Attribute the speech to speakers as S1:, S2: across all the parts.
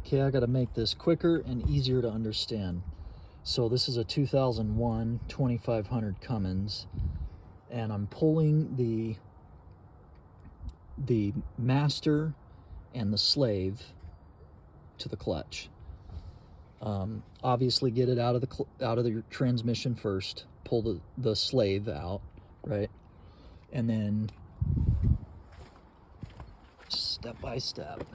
S1: Okay, I got to make this quicker and easier to understand. So this is a 2001 2500 Cummins, and I'm pulling the master and the slave to the clutch. Obviously, get it out of the transmission first. Pull the slave out, right, and then step by step.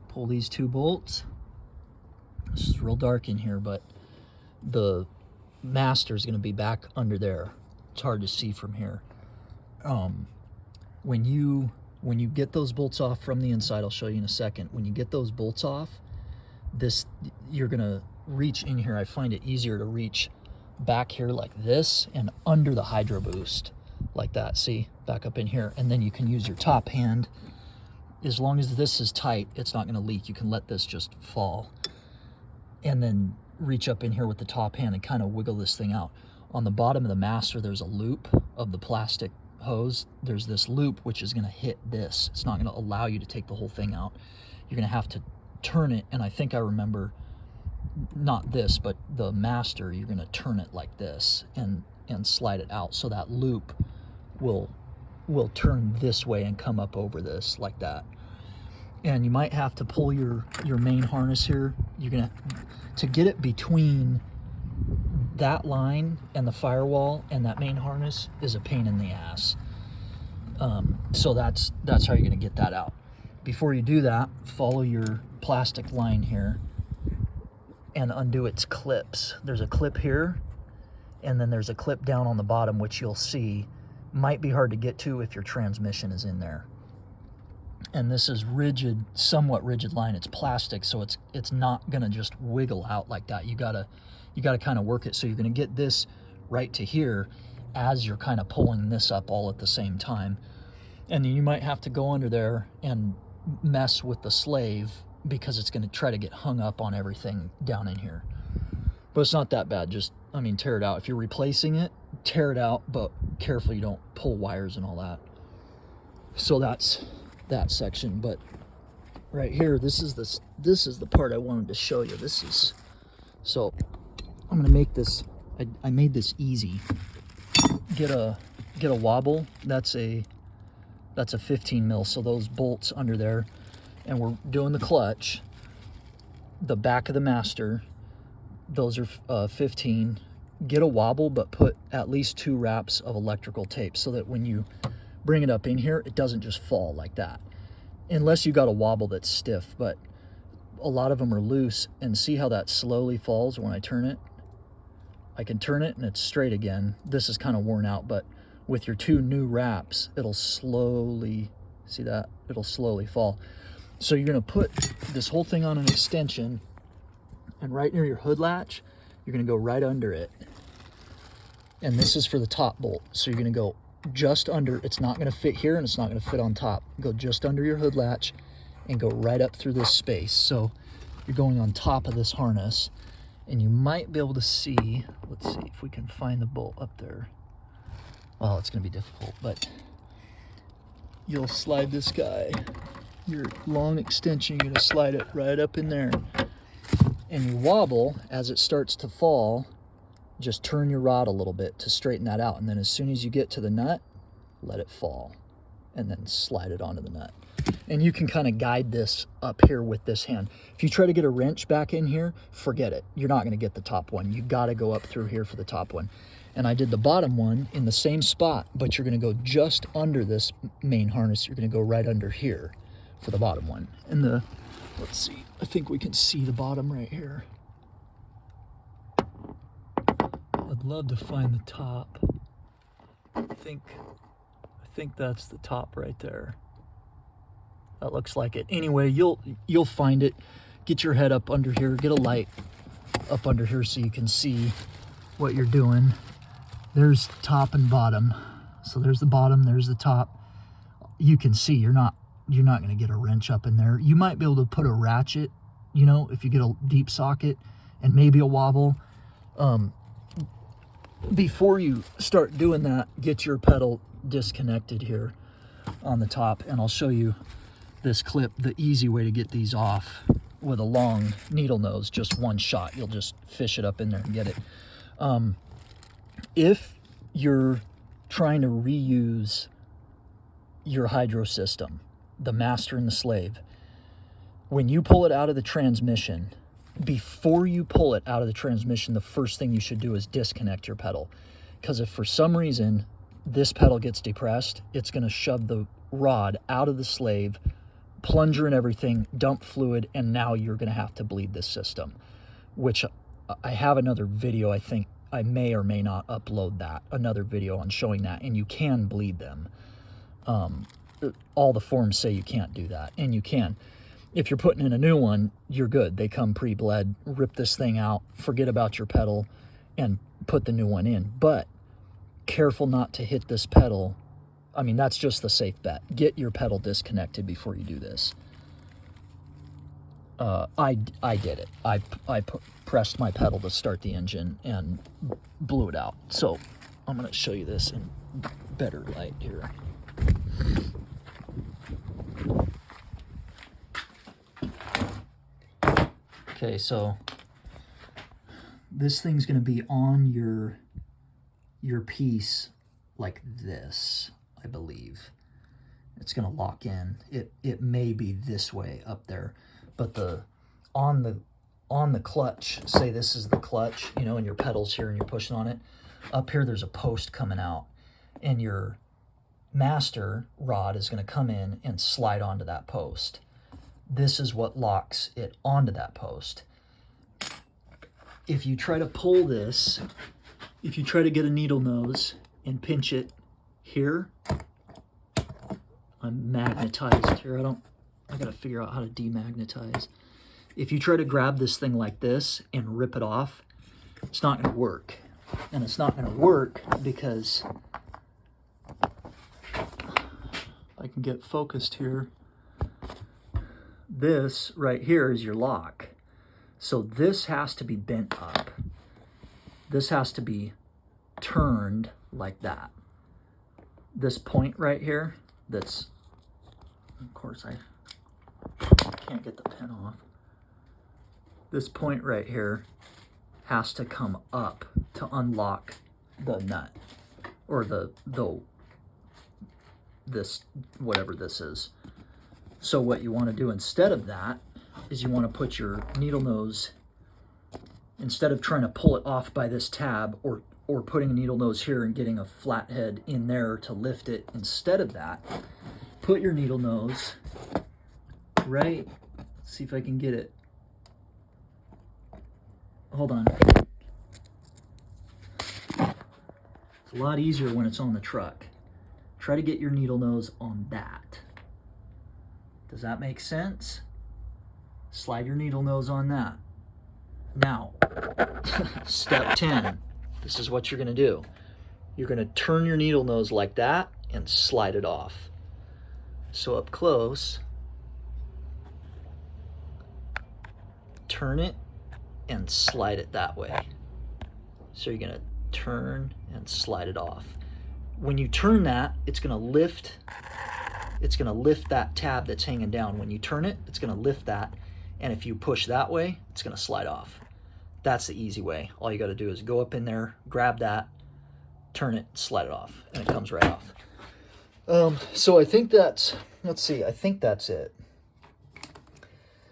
S1: Pull these two bolts. This is real dark in here, but the master is going to be back under there. It's hard to see from here. When you get those bolts off from the inside, I'll show you in a second. When you get those bolts off, you're going to reach in here. I find it easier to reach back here like this and under the hydro boost like that. See, back up in here, and then you can use your top hand. As long as this is tight, it's not going to leak. You can let this just fall, and then reach up in here with the top hand and kind of wiggle this thing out. On the bottom of the master, there's a loop of the plastic hose. There's this loop which is going to hit this. It's not going to allow you to take the whole thing out. You're going to have to turn it, and I think I remember, not this, but the master, you're going to turn it like this and slide it out, so that loop will turn this way and come up over this like that. And you might have to pull your main harness here. You're gonna, to get it between that line and the firewall and that main harness is a pain in the ass. So that's how you're gonna get that out. Before you do that, follow your plastic line here and undo its clips. There's a clip here, and then there's a clip down on the bottom, which you'll see might be hard to get to if your transmission is in there. And this is rigid, somewhat rigid line. It's plastic, so it's not gonna just wiggle out like that. You gotta kind of work it. So you're gonna get this right to here as you're kind of pulling this up all at the same time. And then you might have to go under there and mess with the slave, because it's gonna try to get hung up on everything down in here. But it's not that bad. Just, I mean, tear it out. If you're replacing it, tear it out, but carefully, you don't pull wires and all that. So that's that section. But right here, this is the part I wanted to show you. So I'm gonna make this, I made this easy. Get a wobble. That's a 15 mil, so those bolts under there, and we're doing the clutch, the back of the master, those are 15. Get a wobble, but put at least 2 wraps of electrical tape so that when you bring it up in here, it doesn't just fall like that. Unless you got a wobble that's stiff, but a lot of them are loose. And see how that slowly falls when I turn it? I can turn it and it's straight again. This is kind of worn out, but with your 2 new wraps, it'll slowly, see that? It'll slowly fall. So you're gonna put this whole thing on an extension, and right near your hood latch, you're gonna go right under it. And this is for the top bolt. So you're gonna go just under, it's not gonna fit here and it's not gonna fit on top. Go just under your hood latch and go right up through this space. So you're going on top of this harness, and you might be able to see, let's see if we can find the bolt up there. Well, it's gonna be difficult, but you'll slide this guy, your long extension, you're gonna slide it right up in there. And you wobble as it starts to fall. Just turn your rod a little bit to straighten that out, and then as soon as you get to the nut, let it fall, and then slide it onto the nut. And you can kind of guide this up here with this hand. If you try to get a wrench back in here, forget it. You're not going to get the top one. You got to go up through here for the top one. And I did the bottom one in the same spot, but you're going to go just under this main harness. You're going to go right under here for the bottom one. And let's see, I think we can see the bottom right here. I'd love to find the top. I think that's the top right there. That looks like it. Anyway, you'll find it. Get your head up under here. Get a light up under here so you can see what you're doing. There's top and bottom. So there's the bottom, there's the top. You can see you're not going to get a wrench up in there. You might be able to put a ratchet, you know, if you get a deep socket, and maybe a wobble. Before you start doing that, get your pedal disconnected here on the top, and I'll show you this clip, the easy way to get these off with a long needle nose, just one shot. You'll just fish it up in there and get it. If you're trying to reuse your hydro system, the master and the slave, when you pull it out of the transmission, before you pull it out of the transmission, the first thing you should do is disconnect your pedal. Because if for some reason this pedal gets depressed, it's going to shove the rod out of the slave, plunger and everything, dump fluid, and now you're going to have to bleed this system, which I have another video. I think I may or may not upload that, another video on showing that, and you can bleed them. All the forums say you can't do that, and you can. If you're putting in a new one, you're good. They come pre-bled. Rip this thing out, forget about your pedal, and put the new one in. But careful not to hit this pedal. I mean, that's just the safe bet. Get your pedal disconnected before you do this. I did it. I pressed my pedal to start the engine and blew it out. So I'm going to show you this in better light here. Okay, so this thing's going to be on your piece like this, I believe. It's going to lock in. It may be this way up there, but on the clutch, say this is the clutch, you know, and your pedal's here and you're pushing on it. Up here there's a post coming out, and your master rod is going to come in and slide onto that post. This is what locks it onto that post. If you try to pull this, if you try to get a needle nose and pinch it here, I'm magnetized here. I gotta figure out how to demagnetize. If you try to grab this thing like this and rip it off, it's not gonna work. And it's not gonna work because I can get focused here. This right here is your lock. So this has to be bent up. This has to be turned like that. This point right here, that's, of course I can't get the pin off. This point right here has to come up to unlock the nut, or this, whatever this is. So what you want to do instead of that is you want to put your needle nose, instead of trying to pull it off by this tab or putting a needle nose here and getting a flat head in there to lift it, instead of that, put your needle nose right, let's see if I can get it. Hold on. It's a lot easier when it's on the truck. Try to get your needle nose on that. Does that make sense? Slide your needle nose on that. Now, step 10, this is what you're gonna do. You're gonna turn your needle nose like that and slide it off. So up close, turn it and slide it that way. So you're gonna turn and slide it off. When you turn that, it's gonna lift that tab that's hanging down. When you turn it, it's gonna lift that, and if you push that way, it's gonna slide off. That's the easy way. All you gotta do is go up in there, grab that, turn it, slide it off, and it comes right off. So I think that's, let's see, I think that's it.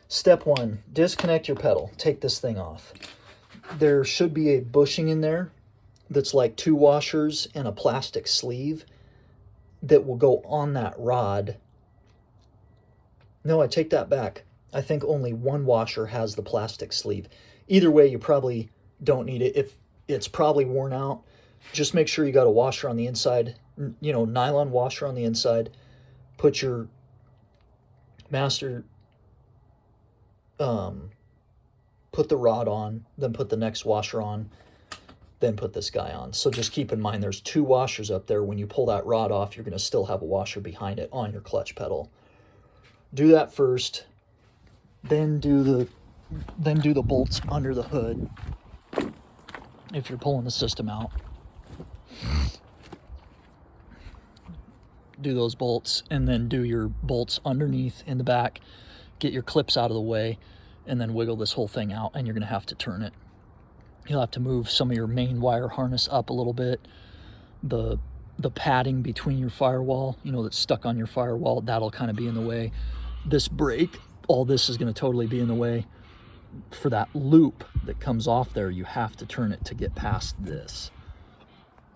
S1: Step 1, disconnect your pedal. Take this thing off. There should be a bushing in there that's like 2 washers and a plastic sleeve that will go on that rod. No, I take that back. I think only 1 washer has the plastic sleeve. Either way, you probably don't need it. If it's probably worn out, just make sure you got a washer on the inside, you know, nylon washer on the inside. Put your master, put the rod on, then put the next washer on, then put this guy on. So just keep in mind there's 2 washers up there. When you pull that rod off, you're going to still have a washer behind it on your clutch pedal. Do that first, then do the bolts under the hood if you're pulling the system out. do those bolts, and then do your bolts underneath in the back, get your clips out of the way, and then wiggle this whole thing out, and you're gonna have to turn it. You'll have to move some of your main wire harness up a little bit. The padding between your firewall, you know, that's stuck on your firewall, that'll kind of be in the way. This brake, all this is gonna totally be in the way. For that loop that comes off there, you have to turn it to get past this.